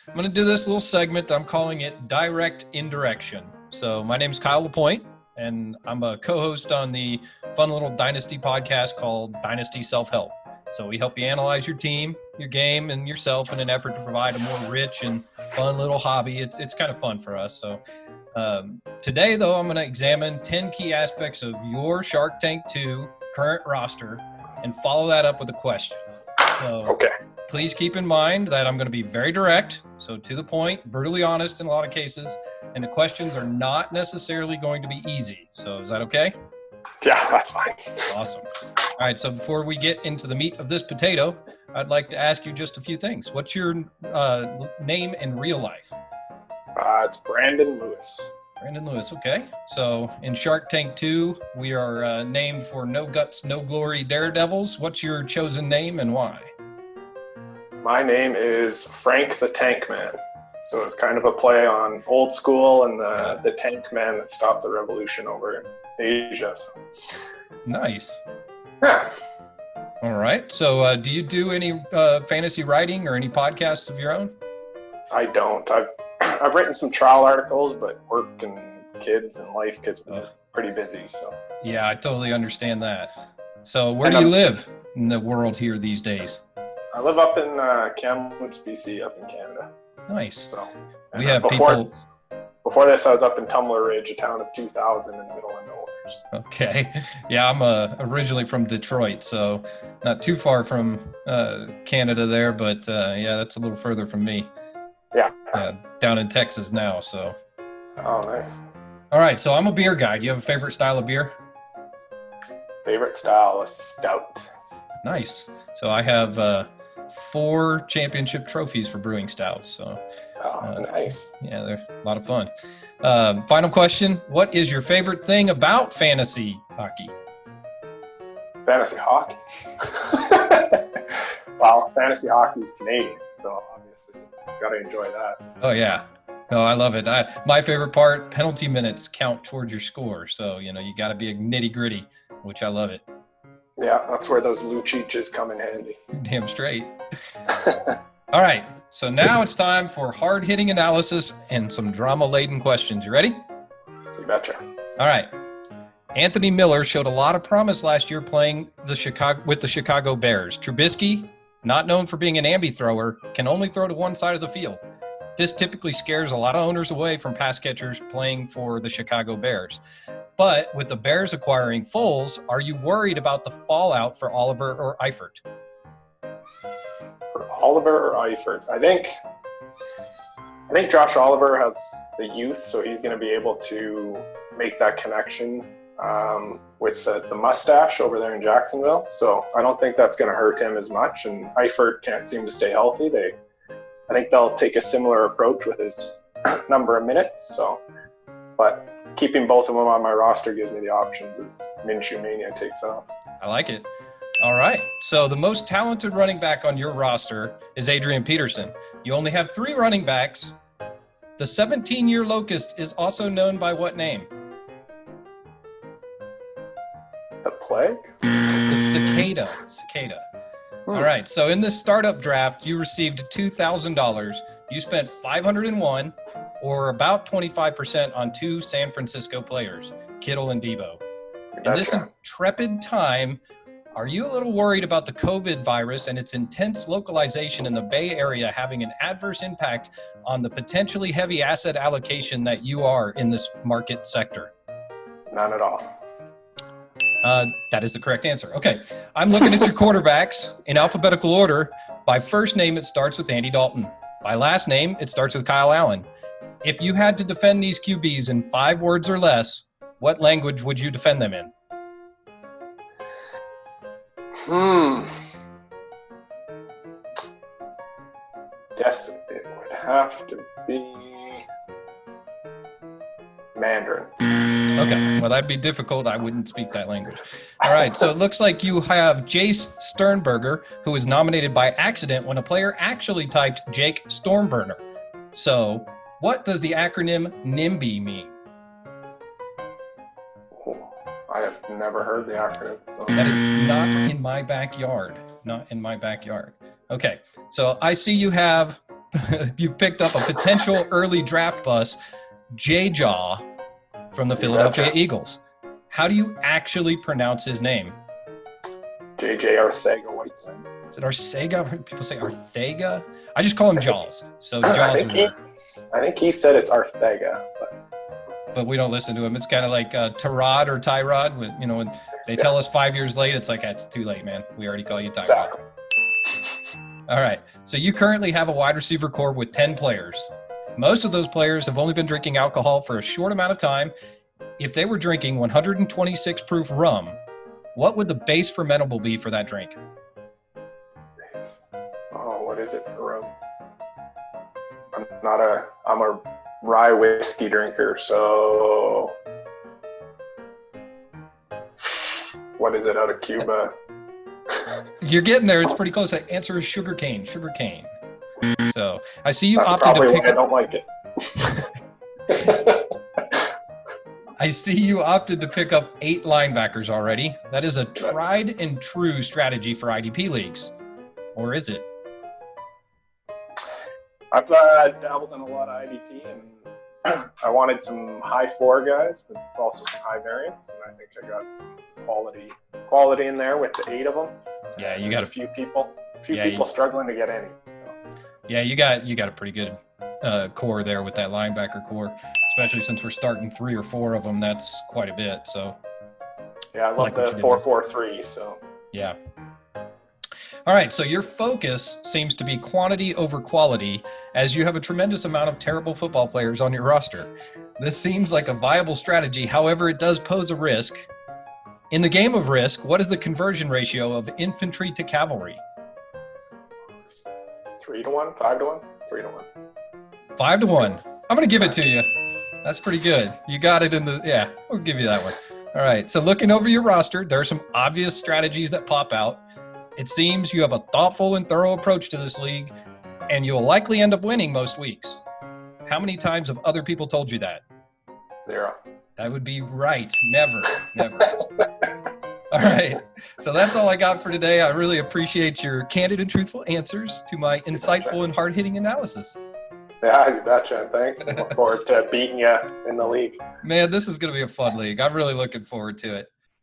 I'm going to do this little segment. I'm calling it Direct Indirection. So my name is Kyle LaPointe, and I'm a co-host on the fun little Dynasty podcast called Dynasty Self Help. So we help you analyze your team, your game, and yourself in an effort to provide a more rich and fun little hobby. It's kind of fun for us. So today, though, I'm going to examine 10 key aspects of your Shark Tank 2 current roster and follow that up with a question. So please keep in mind that I'm going to be very direct, so to the point, brutally honest in a lot of cases, and the questions are not necessarily going to be easy. So is that okay? Yeah, that's fine. Awesome. All right, so before we get into the meat of this potato, I'd like to ask you just a few things. What's your name in real life? It's Brandon Lewis. Brandon Lewis, okay. So in Shark Tank 2, we are named for No Guts, No Glory Daredevils. What's your chosen name and why? My name is Frank the Tank Man. So it's kind of a play on old school and the tank man that stopped the revolution over in Asia. So. Nice. Yeah. All right. So do you do any fantasy writing or any podcasts of your own? I don't. I've written some trial articles, but work and kids and life gets me pretty busy. So. Yeah, I totally understand that. So where do you live in the world here these days? I live up in Kamloops, BC, up in Canada. Nice. So we have before this, I was up in Tumbler Ridge, a town of 2,000 in the middle of nowhere. Okay. Yeah, I'm originally from Detroit, so not too far from Canada there, but yeah, that's a little further from me. Yeah. Down in Texas now, so. Oh, nice. All right, so I'm a beer guy. Do you have a favorite style of beer? Favorite style is stout. Nice. So I have 4 championship trophies for brewing stouts. So, nice. Yeah, they're a lot of fun. Final question. What is your favorite thing about fantasy hockey? Fantasy hockey? Well, fantasy hockey is Canadian, so obviously you got to enjoy that. Oh, yeah. No, I love it. My favorite part, penalty minutes count towards your score. So, you got to be a nitty gritty, which I love it. Yeah, that's where those Luciches come in handy. Damn straight. All right, so now it's time for hard-hitting analysis and some drama-laden questions. You ready? You betcha. All right. Anthony Miller showed a lot of promise last year playing with the Chicago Bears. Trubisky, not known for being an ambi thrower, can only throw to one side of the field. This typically scares a lot of owners away from pass catchers playing for the Chicago Bears. But with the Bears acquiring Foles, are you worried about the fallout for Oliver or Eifert? For Oliver or Eifert? I think Josh Oliver has the youth, so he's going to be able to make that connection with the mustache over there in Jacksonville. So I don't think that's going to hurt him as much. And Eifert can't seem to stay healthy. I think they'll take a similar approach with his number of minutes. But keeping both of them on my roster gives me the options as Minshew Mania takes off. I like it. All right. So the most talented running back on your roster is Adrian Peterson. You only have 3 running backs. The 17-year locust is also known by what name? The plague? The cicada. Cicada. All right. So in this startup draft, you received $2,000. You spent $501, or about 25% on 2 San Francisco players, Kittle and Debo. In this intrepid time, are you a little worried about the COVID virus and its intense localization in the Bay Area having an adverse impact on the potentially heavy asset allocation that you are in this market sector? None at all. That is the correct answer. Okay. I'm looking at your quarterbacks in alphabetical order. By first name, it starts with Andy Dalton. By last name, it starts with Kyle Allen. If you had to defend these QBs in 5 words or less, what language would you defend them in? Guess it would have to be Mandarin. Okay, well, that'd be difficult. I wouldn't speak that language. All right, so it looks like you have Jace Sternberger, who was nominated by accident when a player actually typed Jake Stormburner. So what does the acronym NIMBY mean? I have never heard the acronym. So. That is not in my backyard. Not in my backyard. Okay, so I see you have you picked up a potential early draft bust, J-Jaw, from the Philadelphia Eagles. How do you actually pronounce his name? J.J. Arcega-Whiteside. Is it Arcega? People say Arthega. I just call him Jaws. So Jaws would work. I think he said it's Arthega, but we don't listen to him. It's kind of like Tyrod or Tyrod. When they tell us 5 years late, it's like, it's too late, man. We already call you Tyrod. Exactly. All right. So you currently have a wide receiver core with 10 players. Most of those players have only been drinking alcohol for a short amount of time. If they were drinking 126 proof rum, what would the base fermentable be for that drink? Oh, what is it for rum? I'm a rye whiskey drinker, so what is it out of Cuba? You're getting there. It's pretty close. The answer is sugarcane. Sugarcane. So I see you That's opted to pick why I don't like it. I see you opted to pick up 8 linebackers already. That is a tried and true strategy for IDP leagues. Or is it? I've dabbled in a lot of IDP, and I wanted some high floor guys, but also some high variance, and I think I got some quality in there with the 8 of them. Yeah, you got a few people struggling to get any. So. Yeah, you got a pretty good core there with that linebacker core, especially since we're starting 3 or 4 of them. That's quite a bit. So. Yeah, I love the 4-4-3. So. Yeah. All right, so your focus seems to be quantity over quality, as you have a tremendous amount of terrible football players on your roster. This seems like a viable strategy. However, it does pose a risk. In the game of Risk, what is the conversion ratio of infantry to cavalry? 3-1, 5-1, 3-1. 5-1. I'm going to give it to you. That's pretty good. You got it we'll give you that one. All right, so looking over your roster, there are some obvious strategies that pop out. It seems you have a thoughtful and thorough approach to this league, and you'll likely end up winning most weeks. How many times have other people told you that? 0. That would be right. Never. All right. So that's all I got for today. I really appreciate your candid and truthful answers to my insightful and hard-hitting analysis. Yeah, you betcha. Thanks. Look forward to beating you in the league. Man, this is going to be a fun league. I'm really looking forward to it.